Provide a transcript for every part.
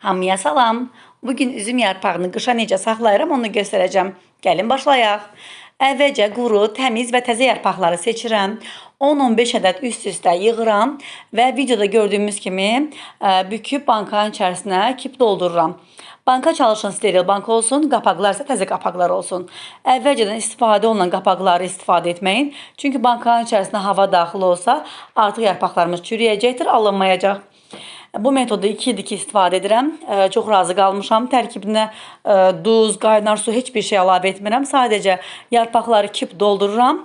Hamıya salam. Bugün üzüm yarpağını qışa necə saxlayıram onu göstərəcəm. Gəlin başlayaq. Əvvəlcə quru, təmiz və təzə yarpaqları seçirəm. 10-15 ədəd üst-üstə yığıram və videoda gördüyümüz kimi büküb bankanın içərisinə kip doldururam. Banka çalışan steril banka olsun, qapaqlar isə təzə qapaqlar olsun. Əvvəlcədən istifadə olunan qapaqları istifadə etməyin. Çünki bankanın içərisinə hava daxil olsa, artıq yarpaqlarımız çürüyəcəkdir, alınmayacaq. Bu metodu 2 ildir ki istifadə edirəm. Çox razı qalmışam. Tərkibinə duz, qaynar su heç bir şey əlavə etmirəm. Sadəcə yarpaqları kip doldururam.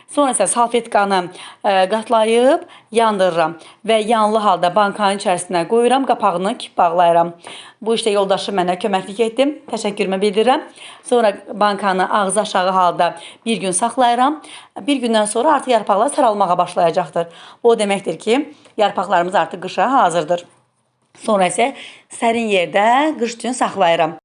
Sonra isə salfetkanı qatlayıb yandırıram və yanlı halda bankanın içərisinə qoyuram, qapağını kip bağlayıram. Bu işdə yoldaşım mənə köməklik etdi. Təşəkkürümü bildirirəm. Sonra bankanı ağzı aşağı halda bir gün saxlayıram. Bir gündən sonra artıq yarpaqlar saralmağa başlayacaqdır. O deməkdir ki, yarpaqlarımız artıq qışa hazırdır. Sonra isə sərin yerdə qış üçün saxlayıram.